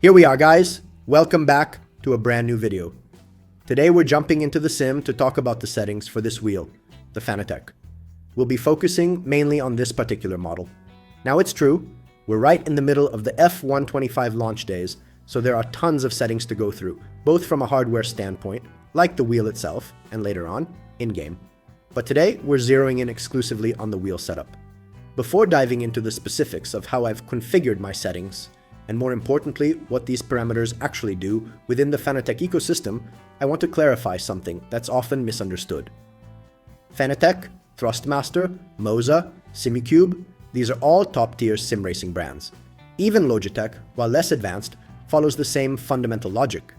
Here we are, guys. Welcome back to a brand new video. Today we're jumping into the sim to talk about the settings for this wheel, the Fanatec. We'll be focusing mainly on this particular model. Now it's true, we're right in the middle of the F125 launch days, so there are tons of settings to go through, both from a hardware standpoint, like the wheel itself, and later on, in-game. But today, we're zeroing in exclusively on the wheel setup. Before diving into the specifics of how I've configured my settings, and more importantly, what these parameters actually do within the Fanatec ecosystem, I want to clarify something that's often misunderstood. Fanatec, Thrustmaster, Moza, Simicube, these are all top-tier sim racing brands. Even Logitech, while less advanced, follows the same fundamental logic.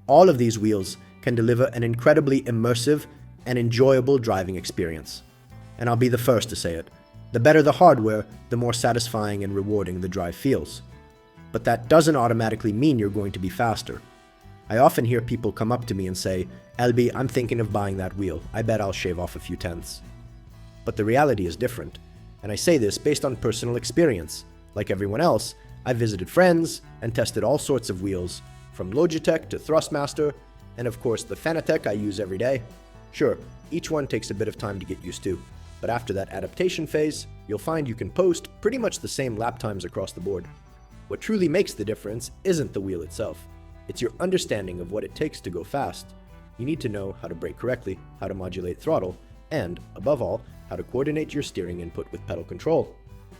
All of these wheels can deliver an incredibly immersive and enjoyable driving experience. And I'll be the first to say it. The better the hardware, the more satisfying and rewarding the drive feels. But that doesn't automatically mean you're going to be faster. I often hear people come up to me and say, "LB, I'm thinking of buying that wheel. I bet I'll shave off a few tenths." But the reality is different. And I say this based on personal experience. Like everyone else, I visited friends and tested all sorts of wheels, from Logitech to Thrustmaster, and of course the Fanatec I use every day. Sure, each one takes a bit of time to get used to, but after that adaptation phase, you'll find you can post pretty much the same lap times across the board. What truly makes the difference isn't the wheel itself. It's your understanding of what it takes to go fast. You need to know how to brake correctly, how to modulate throttle, and, above all, how to coordinate your steering input with pedal control.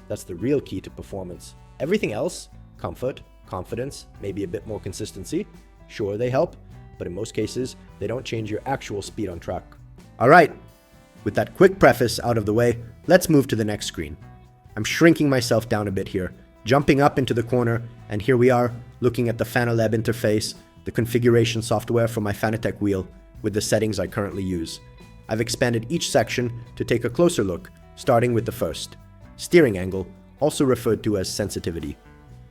That's the real key to performance. Everything else, comfort, confidence, maybe a bit more consistency, sure they help, but in most cases, they don't change your actual speed on track. Alright, with that quick preface out of the way, let's move to the next screen. I'm shrinking myself down a bit here, jumping up into the corner, and here we are, looking at the Fanalab interface, the configuration software for my Fanatec wheel, with the settings I currently use. I've expanded each section to take a closer look, starting with the first, steering angle, also referred to as sensitivity.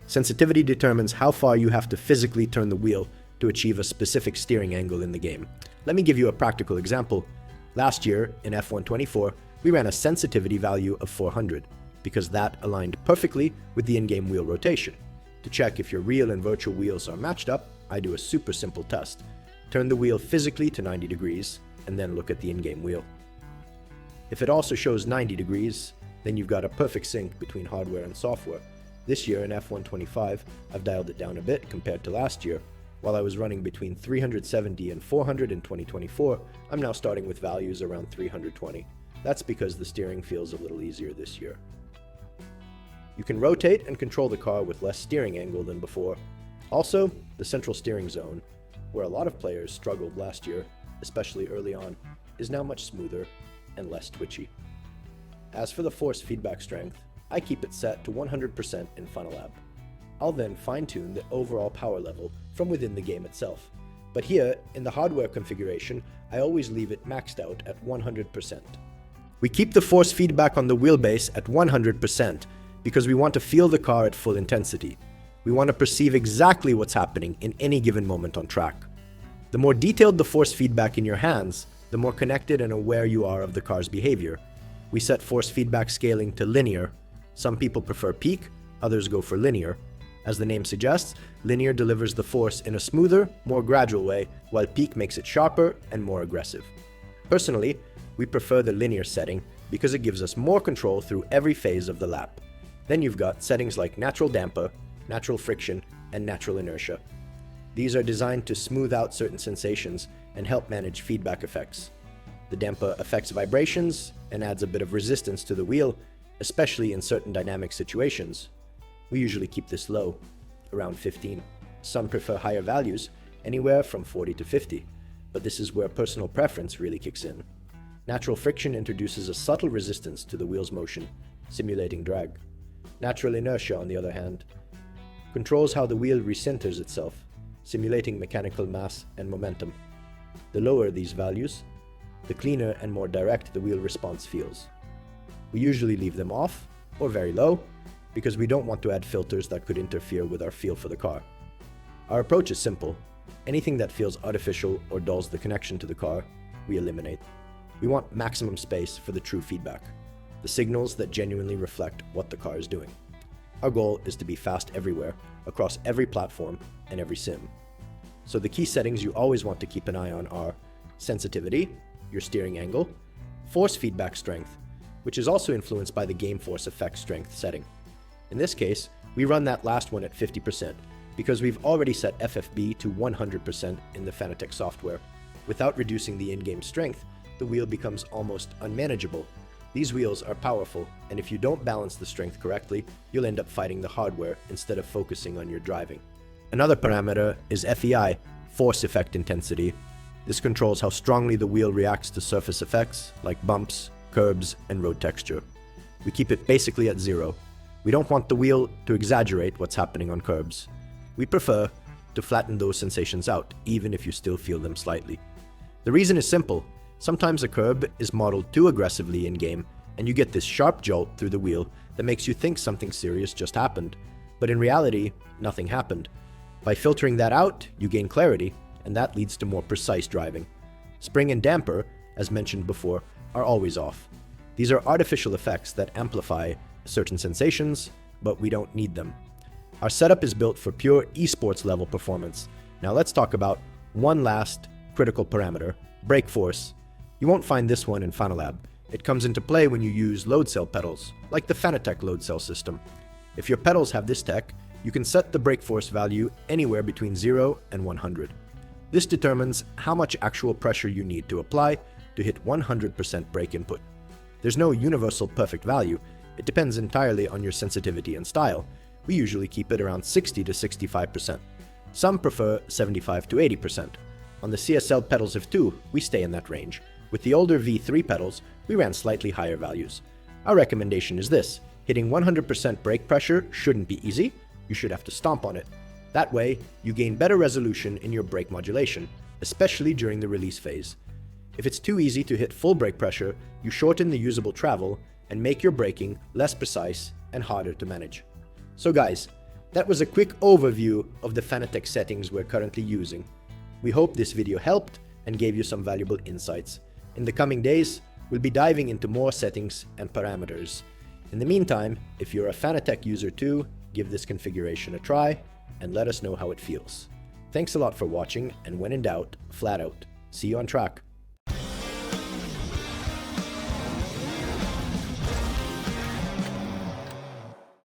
Sensitivity determines how far you have to physically turn the wheel to achieve a specific steering angle in the game. Let me give you a practical example. Last year, in F124, we ran a sensitivity value of 400, because that aligned perfectly with the in-game wheel rotation. To check if your real and virtual wheels are matched up, I do a super simple test. Turn the wheel physically to 90 degrees, and then look at the in-game wheel. If it also shows 90 degrees, then you've got a perfect sync between hardware and software. This year in F125, I've dialed it down a bit compared to last year. While I was running between 370 and 400 in 2024, I'm now starting with values around 320. That's because the steering feels a little easier this year. You can rotate and control the car with less steering angle than before. Also, the central steering zone, where a lot of players struggled last year, especially early on, is now much smoother and less twitchy. As for the force feedback strength, I keep it set to 100% in Fanalab. I'll then fine-tune the overall power level from within the game itself. But here, in the hardware configuration, I always leave it maxed out at 100%. We keep the force feedback on the wheelbase at 100% because we want to feel the car at full intensity. We want to perceive exactly what's happening in any given moment on track. The more detailed the force feedback in your hands, the more connected and aware you are of the car's behavior. We set force feedback scaling to linear. Some people prefer peak, others go for linear. As the name suggests, linear delivers the force in a smoother, more gradual way, while peak makes it sharper and more aggressive. Personally, we prefer the linear setting because it gives us more control through every phase of the lap. Then you've got settings like natural damper, natural friction, and natural inertia. These are designed to smooth out certain sensations and help manage feedback effects. The damper affects vibrations and adds a bit of resistance to the wheel, especially in certain dynamic situations. We usually keep this low, around 15. Some prefer higher values, anywhere from 40 to 50, but this is where personal preference really kicks in. Natural friction introduces a subtle resistance to the wheel's motion, simulating drag. Natural inertia, on the other hand, controls how the wheel recenters itself, simulating mechanical mass and momentum. The lower these values, the cleaner and more direct the wheel response feels. We usually leave them off, or very low, because we don't want to add filters that could interfere with our feel for the car. Our approach is simple. Anything that feels artificial or dulls the connection to the car, we eliminate. We want maximum space for the true feedback, the signals that genuinely reflect what the car is doing. Our goal is to be fast everywhere, across every platform and every sim. So the key settings you always want to keep an eye on are sensitivity, your steering angle, force feedback strength, which is also influenced by the game force effect strength setting. In this case, we run that last one at 50% because we've already set FFB to 100% in the Fanatec software. Without reducing the in-game strength, the wheel becomes almost unmanageable. These wheels are powerful, and if you don't balance the strength correctly, you'll end up fighting the hardware instead of focusing on your driving. Another parameter is FEI, force effect intensity. This controls how strongly the wheel reacts to surface effects like bumps, curbs, and road texture. We keep it basically at 0. We don't want the wheel to exaggerate what's happening on curbs. We prefer to flatten those sensations out, even if you still feel them slightly. The reason is simple. Sometimes a curb is modeled too aggressively in-game, and you get this sharp jolt through the wheel that makes you think something serious just happened. But in reality, nothing happened. By filtering that out, you gain clarity, and that leads to more precise driving. Spring and damper, as mentioned before, are always off. These are artificial effects that amplify certain sensations, but we don't need them. Our setup is built for pure esports level performance. Now let's talk about one last critical parameter, brake force. You won't find this one in Fanalab. It comes into play when you use load cell pedals, like the Fanatec load cell system. If your pedals have this tech, you can set the brake force value anywhere between 0 and 100. This determines how much actual pressure you need to apply to hit 100% brake input. There's no universal perfect value. It depends entirely on your sensitivity and style. We usually keep it around 60 to 65%. Some prefer 75 to 80%. On the CSL pedals of 2, we stay in that range. With the older V3 pedals, we ran slightly higher values. Our recommendation is this: hitting 100% brake pressure shouldn't be easy. You should have to stomp on it. That way, you gain better resolution in your brake modulation, especially during the release phase. If it's too easy to hit full brake pressure, you shorten the usable travel and make your braking less precise and harder to manage. So guys, that was a quick overview of the Fanatec settings we're currently using. We hope this video helped and gave you some valuable insights. In the coming days, we'll be diving into more settings and parameters. In the meantime, if you're a Fanatec user too, give this configuration a try and let us know how it feels. Thanks a lot for watching, and when in doubt, flat out. See you on track.